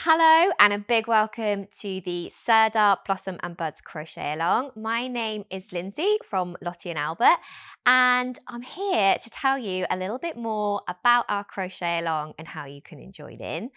Hello and a big welcome to the Sirdar Blossom and Buds Crochet Along. My name is Lindsey from Lottie and Albert, and I'm here to tell you a little bit more about our Crochet Along and how you can join in.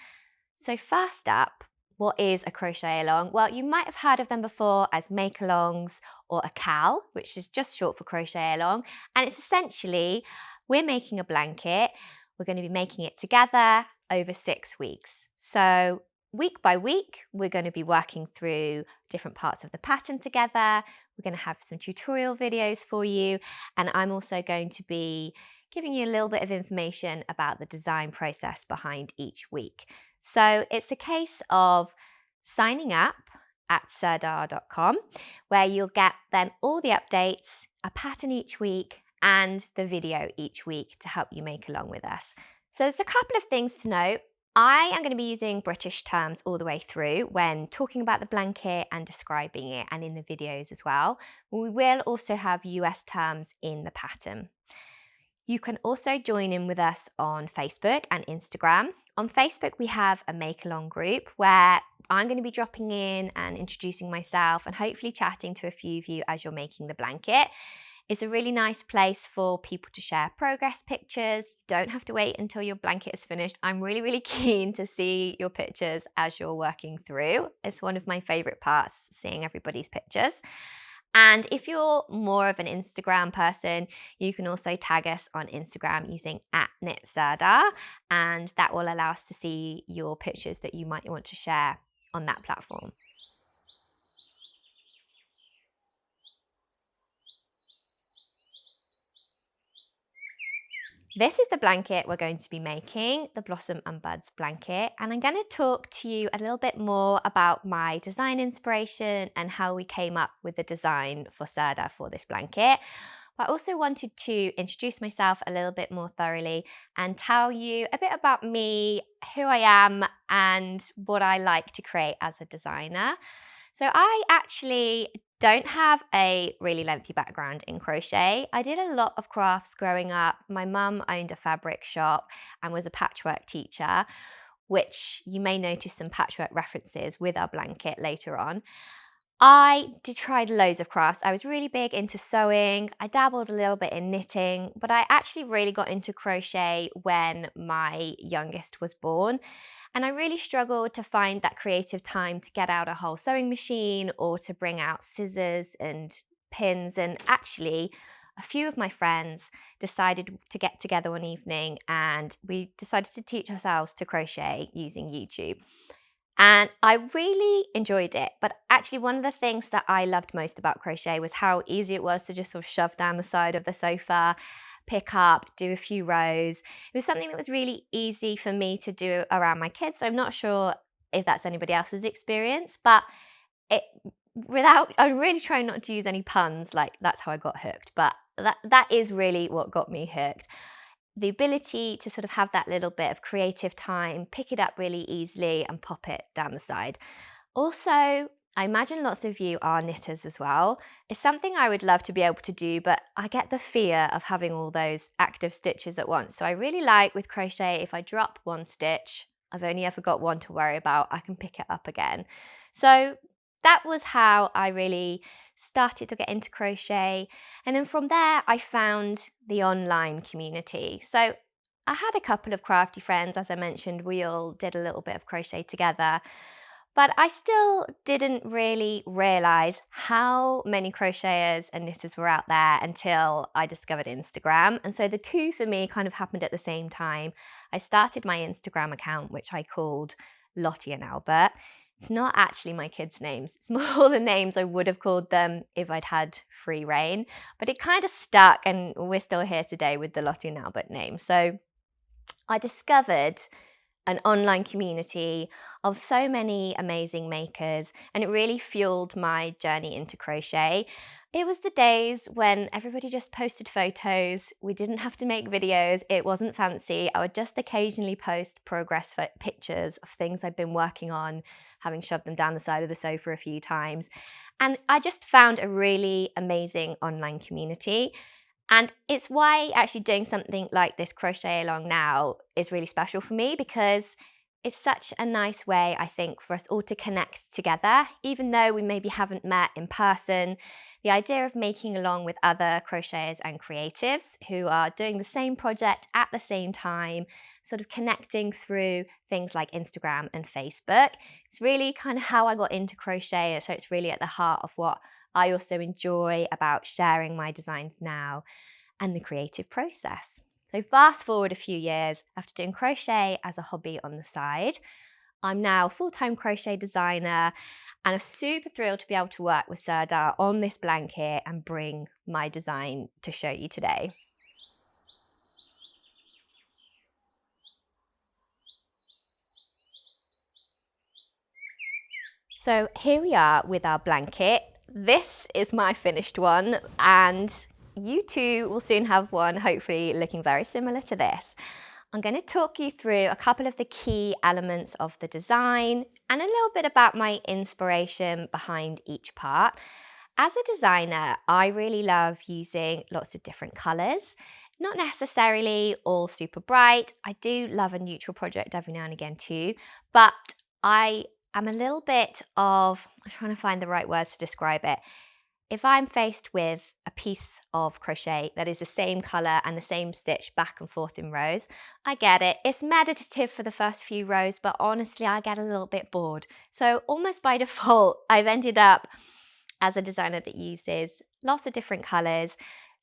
So first up, what is a crochet along? Well, you might have heard of them before as make-alongs or a CAL, which is just short for crochet along. And it's essentially, we're making a blanket. We're going to be making it together over 6 weeks. So week by week, we're going to be working through different parts of the pattern together. We're going to have some tutorial videos for you. And I'm also going to be giving you a little bit of information about the design process behind each week. So it's a case of signing up at sirdar.com, where you'll get then all the updates, a pattern each week, and the video each week to help you make along with us. So there's a couple of things to note. I am going to be using British terms all the way through when talking about the blanket and describing it, and in the videos as well. We will also have US terms in the pattern. You can also join in with us on Facebook and Instagram. On Facebook, we have a make-along group where I'm going to be dropping in and introducing myself and hopefully chatting to a few of you as you're making the blanket. It's a really nice place for people to share progress pictures. You don't have to wait until your blanket is finished. I'm really keen to see your pictures as you're working through. It's one of my favorite parts, seeing everybody's pictures. And if you're more of an Instagram person, you can also tag us on Instagram using @KnitSirdar, and that will allow us to see your pictures that you might want to share on that platform. This is the blanket we're going to be making, the Blossom and Buds blanket, and I'm going to talk to you a little bit more about my design inspiration and how we came up with the design for Sirdar for this blanket. But I also wanted to introduce myself a little bit more thoroughly and tell you a bit about me, who I am, and what I like to create as a designer. So I actually don't have a really lengthy background in crochet. I did a lot of crafts growing up. My mum owned a fabric shop and was a patchwork teacher, which you may notice some patchwork references with our blanket later on. I tried loads of crafts. I was really big into sewing. I dabbled a little bit in knitting, but I actually really got into crochet when my youngest was born. And I really struggled to find that creative time to get out a whole sewing machine or to bring out scissors and pins. And actually, a few of my friends decided to get together one evening and we decided to teach ourselves to crochet using YouTube. And I really enjoyed it. But actually, one of the things that I loved most about crochet was how easy it was to just sort of shove down the side of the sofa, pick up, do a few rows. It was something that was really easy for me to do around my kids. So I'm not sure if that's anybody else's experience, but I'm really trying not to use any puns, like that's how I got hooked. But that is really what got me hooked. The ability to sort of have that little bit of creative time, pick it up really easily and pop it down the side. Also, I imagine lots of you are knitters as well. It's something I would love to be able to do, but I get the fear of having all those active stitches at once. So I really like with crochet, if I drop one stitch, I've only ever got one to worry about, I can pick it up again. So that was how I really started to get into crochet. And then from there, I found the online community. So I had a couple of crafty friends, as I mentioned, we all did a little bit of crochet together. But I still didn't really realize how many crocheters and knitters were out there until I discovered Instagram. And so the two for me kind of happened at the same time. I started my Instagram account, which I called Lottie and Albert. It's not actually my kids' names. It's more the names I would have called them if I'd had free reign. But it kind of stuck and we're still here today with the Lottie and Albert name. So I discovered an online community of so many amazing makers, and it really fueled my journey into crochet. It was the days when everybody just posted photos. We didn't have to make videos. It wasn't fancy. I would just occasionally post progress pictures of things I'd been working on, having shoved them down the side of the sofa a few times. And I just found a really amazing online community. And it's why actually doing something like this crochet along now is really special for me, because It's such a nice way, I think, for us all to connect together, even though we maybe haven't met in person. The idea of making along with other crocheters and creatives who are doing the same project at the same time, sort of connecting through things like Instagram and Facebook. It's really kind of how I got into crochet, so it's really at the heart of what I also enjoy about sharing my designs now and the creative process. So fast forward a few years, after doing crochet as a hobby on the side, I'm now a full-time crochet designer, and I'm super thrilled to be able to work with Sirdar on this blanket and bring my design to show you today. So here we are with our blanket. This is my finished one, and you too will soon have one, hopefully looking very similar to this. I'm going to talk you through a couple of the key elements of the design and a little bit about my inspiration behind each part. As a designer, I really love using lots of different colours. Not necessarily all super bright. I do love a neutral project every now and again too, but I'm a little bit of, I'm trying to find the right words to describe it. If I'm faced with a piece of crochet that is the same colour and the same stitch back and forth in rows, I get it. It's meditative for the first few rows, but honestly, I get a little bit bored. So almost by default, I've ended up as a designer that uses lots of different colours.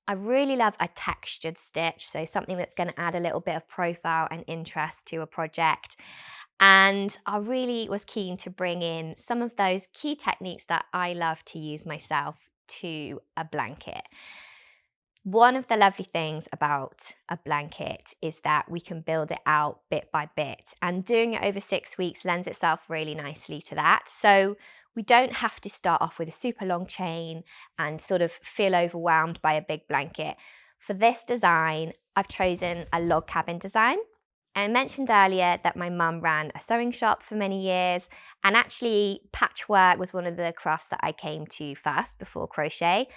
I really love a textured stitch, so something that's going to add a little bit of profile and interest to a project. And I really was keen to bring in some of those key techniques that I love to use myself to a blanket. One of the lovely things about a blanket is that we can build it out bit by bit, and doing it over 6 weeks lends itself really nicely to that. So we don't have to start off with a super long chain and sort of feel overwhelmed by a big blanket. For this design, I've chosen a log cabin design. I mentioned earlier that my mum ran a sewing shop for many years, and actually patchwork was one of the crafts that I came to first before crochet.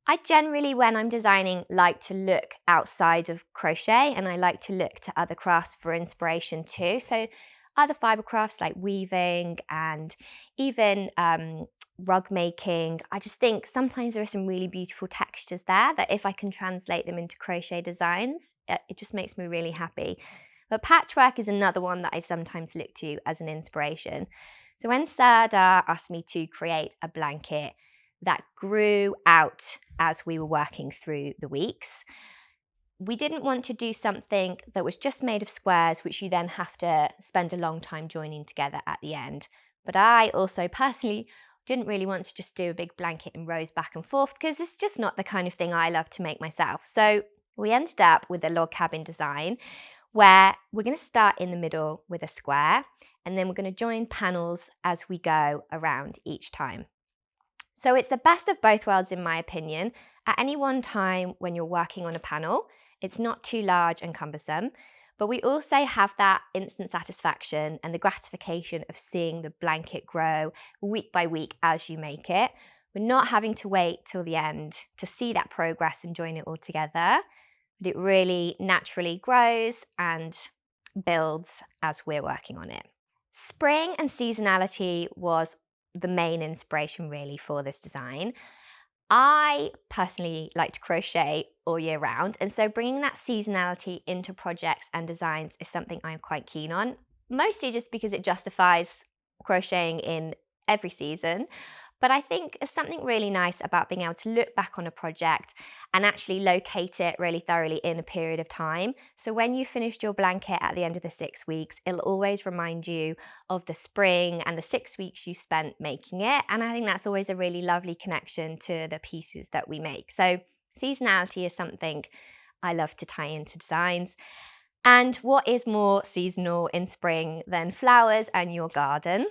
I generally, when I'm designing, like to look outside of crochet, and I like to look to other crafts for inspiration too. So other fibre crafts like weaving and even rug making. I just think sometimes there are some really beautiful textures there that if I can translate them into crochet designs, it just makes me really happy. But patchwork is another one that I sometimes look to as an inspiration. So when Sirdar asked me to create a blanket that grew out as we were working through the weeks, we didn't want to do something that was just made of squares, which you then have to spend a long time joining together at the end. But I also personally didn't really want to just do a big blanket in rows back and forth, because it's just not the kind of thing I love to make myself. So we ended up with a log cabin design where we're going to start in the middle with a square, and then we're going to join panels as we go around each time. So it's the best of both worlds, in my opinion. At any one time when you're working on a panel, it's not too large and cumbersome, but we also have that instant satisfaction and the gratification of seeing the blanket grow week by week as you make it. We're not having to wait till the end to see that progress and join it all together, but it really naturally grows and builds as we're working on it. Spring and seasonality was the main inspiration really for this design. I personally like to crochet all year round, and so bringing that seasonality into projects and designs is something I'm quite keen on, mostly just because it justifies crocheting in every season. But I think there's something really nice about being able to look back on a project and actually locate it really thoroughly in a period of time. So when you finished your blanket at the end of the 6 weeks, it'll always remind you of the spring and the 6 weeks you spent making it. And I think that's always a really lovely connection to the pieces that we make. So seasonality is something I love to tie into designs. And what is more seasonal in spring than flowers and your garden?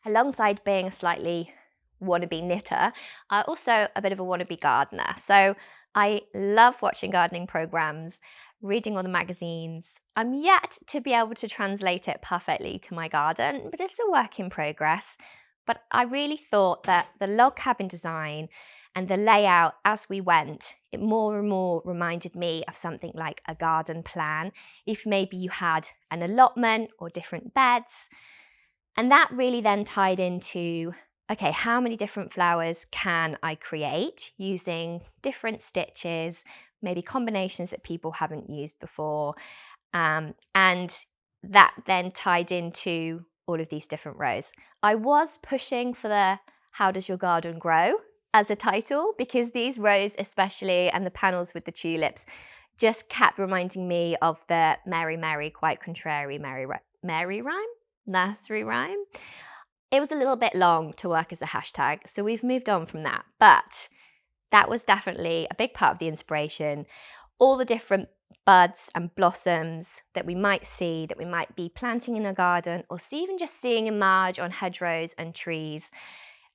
Alongside being a slightly wannabe knitter, I'm also a bit of a wannabe gardener. So I love watching gardening programs, reading all the magazines. I'm yet to be able to translate it perfectly to my garden, but it's a work in progress. But I really thought that the log cabin design and the layout as we went, it more and more reminded me of something like a garden plan. If maybe you had an allotment or different beds. And that really then tied into, okay, how many different flowers can I create using different stitches, maybe combinations that people haven't used before. And that then tied into all of these different rows. I was pushing for the How Does Your Garden Grow as a title, because these rows especially, and the panels with the tulips, just kept reminding me of the Mary Mary Quite Contrary Mary rhyme? Nursery rhyme. It was a little bit long to work as a hashtag, so we've moved on from that. But that was definitely a big part of the inspiration. All the different buds and blossoms that we might see, that we might be planting in a garden, or even just seeing emerge on hedgerows and trees.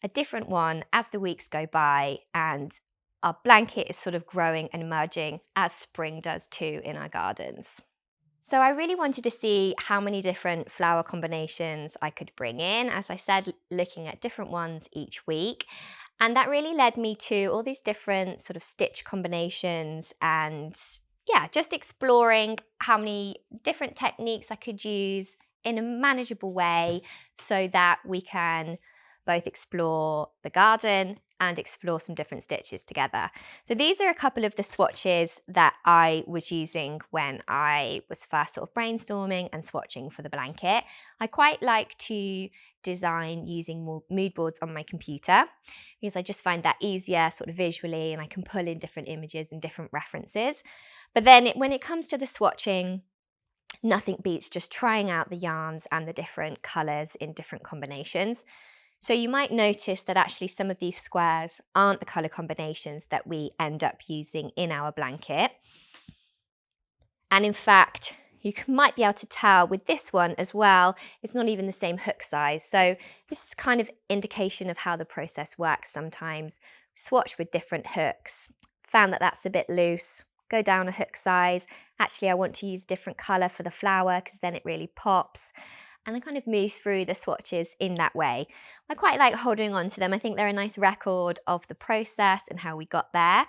A different one as the weeks go by, and our blanket is sort of growing and emerging as spring does too in our gardens. So I really wanted to see how many different flower combinations I could bring in, as I said, looking at different ones each week. And that really led me to all these different sort of stitch combinations and yeah, just exploring how many different techniques I could use in a manageable way so that we can both explore the garden and explore some different stitches together. So these are a couple of the swatches that I was using when I was first sort of brainstorming and swatching for the blanket. I quite like to design using more mood boards on my computer because I just find that easier sort of visually, and I can pull in different images and different references. But then when it comes to the swatching, nothing beats just trying out the yarns and the different colours in different combinations. So you might notice that actually some of these squares aren't the colour combinations that we end up using in our blanket. And in fact, you might be able to tell with this one as well, it's not even the same hook size. So this is kind of indication of how the process works sometimes. Swatch with different hooks, found that that's a bit loose, go down a hook size. Actually, I want to use a different colour for the flower because then it really pops. And I kind of move through the swatches in that way. I quite like holding on to them. I think they're a nice record of the process and how we got there.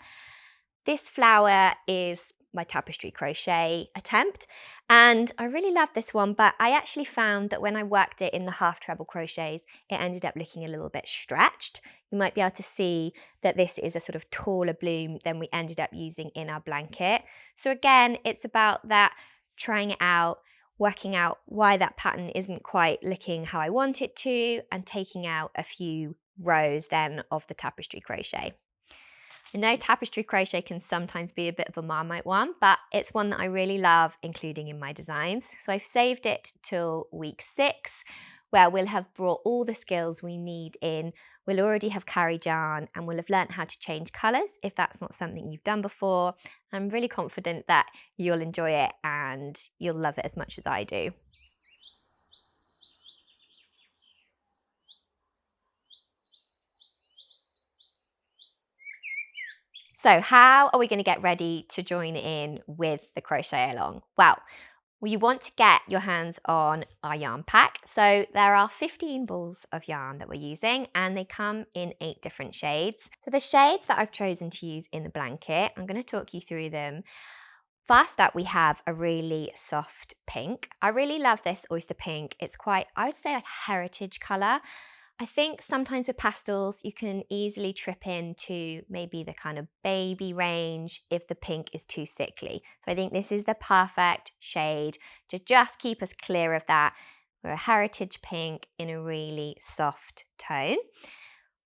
This flower is my tapestry crochet attempt, and I really love this one, but I actually found that when I worked it in the half treble crochets, it ended up looking a little bit stretched. You might be able to see that this is a sort of taller bloom than we ended up using in our blanket. So again, it's about that, trying it out, working out why that pattern isn't quite looking how I want it to, and taking out a few rows then of the tapestry crochet. I know tapestry crochet can sometimes be a bit of a Marmite one, but it's one that I really love including in my designs. So I've saved it till week 6, where we'll have brought all the skills we need in. We'll already have carried yarn and we'll have learnt how to change colours if that's not something you've done before. I'm really confident that you'll enjoy it and you'll love it as much as I do. So how are we going to get ready to join in with the Crochet Along? Well, you want to get your hands on our yarn pack. So there are 15 balls of yarn that we're using, and they come in 8 different shades. So the shades that I've chosen to use in the blanket, I'm going to talk you through them. First up, we have a really soft pink. I really love this oyster pink. It's quite, I would say, like a heritage colour. I think sometimes with pastels, you can easily trip into maybe the kind of baby range if the pink is too sickly. So I think this is the perfect shade to just keep us clear of that. We're a heritage pink in a really soft tone.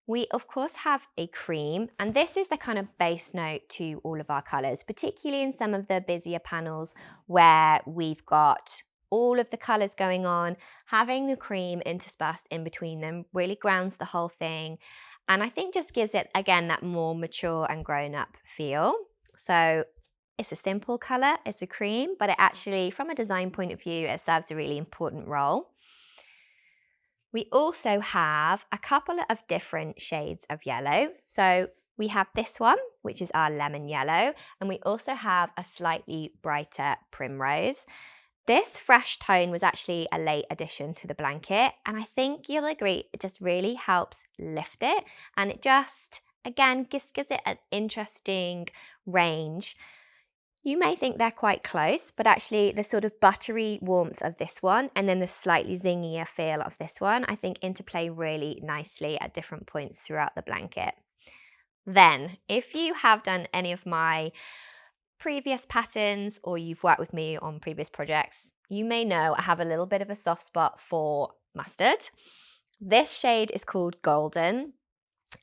We of course have a cream, and this is the kind of base note to all of our colours, particularly in some of the busier panels where we've got all of the colours going on. Having the cream interspersed in between them really grounds the whole thing, and I think just gives it, again, that more mature and grown up feel. So it's a simple colour, it's a cream, but it actually, from a design point of view, it serves a really important role. We also have a couple of different shades of yellow. So we have this one, which is our lemon yellow, and we also have a slightly brighter primrose. This fresh tone was actually a late addition to the blanket, and I think you'll agree it just really helps lift it, and it just, again, gives it an interesting range. You may think they're quite close, but actually the sort of buttery warmth of this one and then the slightly zingier feel of this one, I think interplay really nicely at different points throughout the blanket. Then, if you have done any of my previous patterns or you've worked with me on previous projects, you may know I have a little bit of a soft spot for mustard. This shade is called Golden,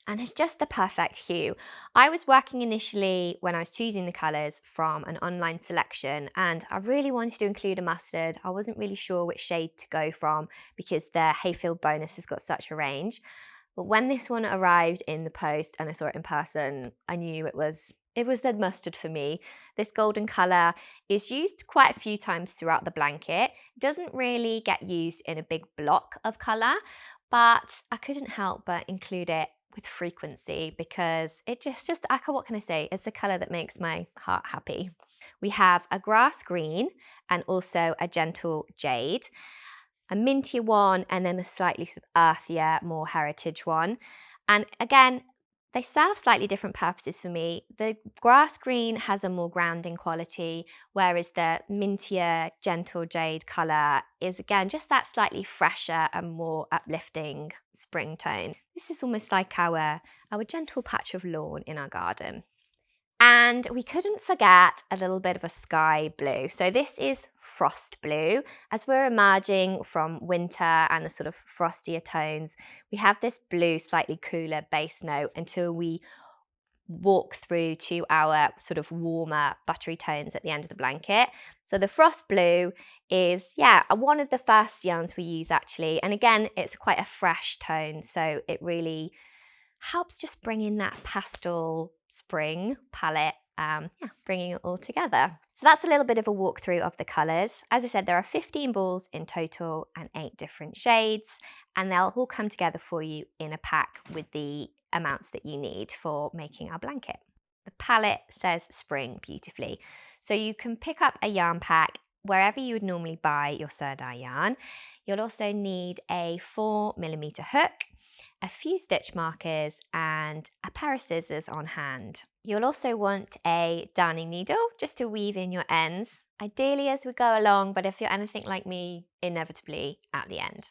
and it's just the perfect hue. I was working initially when I was choosing the colours from an online selection, and I really wanted to include a mustard. I wasn't really sure which shade to go from because the Hayfield bonus has got such a range. But when this one arrived in the post and I saw it in person, I knew it was the mustard for me. This golden colour is used quite a few times throughout the blanket. It doesn't really get used in a big block of colour, but I couldn't help but include it with frequency because it just what can I say? It's a colour that makes my heart happy. We have a grass green and also a gentle jade, a mintier one, and then a slightly sort of earthier, more heritage one. And again, they serve slightly different purposes for me. The grass green has a more grounding quality, whereas the mintier, gentle jade colour is again just that slightly fresher and more uplifting spring tone. This is almost like our gentle patch of lawn in our garden. And we couldn't forget a little bit of a sky blue. So this is frost blue. As we're emerging from winter and the sort of frostier tones, we have this blue, slightly cooler base note until we walk through to our sort of warmer buttery tones at the end of the blanket. So the frost blue is, one of the first yarns we use actually. And again, it's quite a fresh tone. So it really helps just bring in that pastel spring palette, bringing it all together. So that's a little bit of a walkthrough of the colours. As I said, there are 15 balls in total and 8 different shades, and they'll all come together for you in a pack with the amounts that you need for making our blanket. The palette says spring beautifully. So you can pick up a yarn pack wherever you would normally buy your Sirdar yarn. You'll also need a 4mm hook, a few stitch markers and a pair of scissors on hand. You'll also want a darning needle just to weave in your ends, ideally as we go along, but if you're anything like me, inevitably at the end.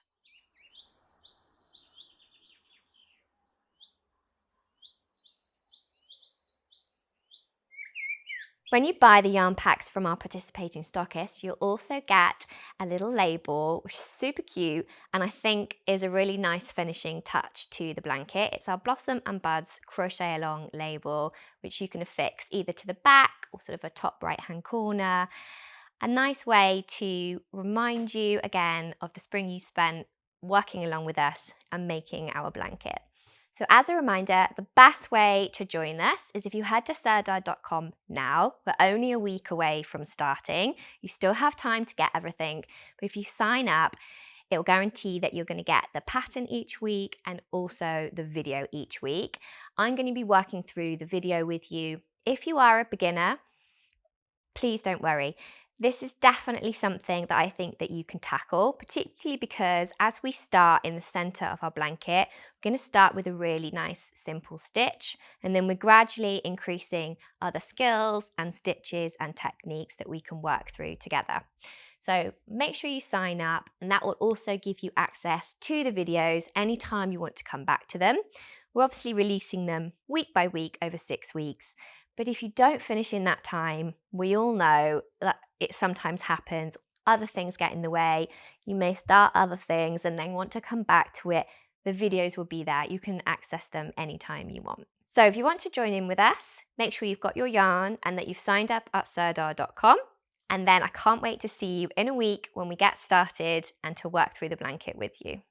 When you buy the yarn packs from our participating stockists, you'll also get a little label, which is super cute and I think is a really nice finishing touch to the blanket. It's our Blossom and Buds Crochet Along label, which you can affix either to the back or sort of a top right-hand corner. A nice way to remind you again of the spring you spent working along with us and making our blanket. So as a reminder, the best way to join us is if you head to sirdar.com now. We're only a week away from starting. You still have time to get everything, but if you sign up, it will guarantee that you're going to get the pattern each week and also the video each week. I'm going to be working through the video with you. If you are a beginner, please don't worry. This is definitely something that I think that you can tackle, particularly because as we start in the center of our blanket, we're going to start with a really nice simple stitch, and then we're gradually increasing other skills and stitches and techniques that we can work through together. So make sure you sign up, and that will also give you access to the videos anytime you want to come back to them. We're obviously releasing them week by week over 6 weeks. But if you don't finish in that time, we all know that it sometimes happens. Other things get in the way. You may start other things and then want to come back to it. The videos will be there. You can access them anytime you want. So if you want to join in with us, make sure you've got your yarn and that you've signed up at sirdar.com. And then I can't wait to see you in a week when we get started and to work through the blanket with you.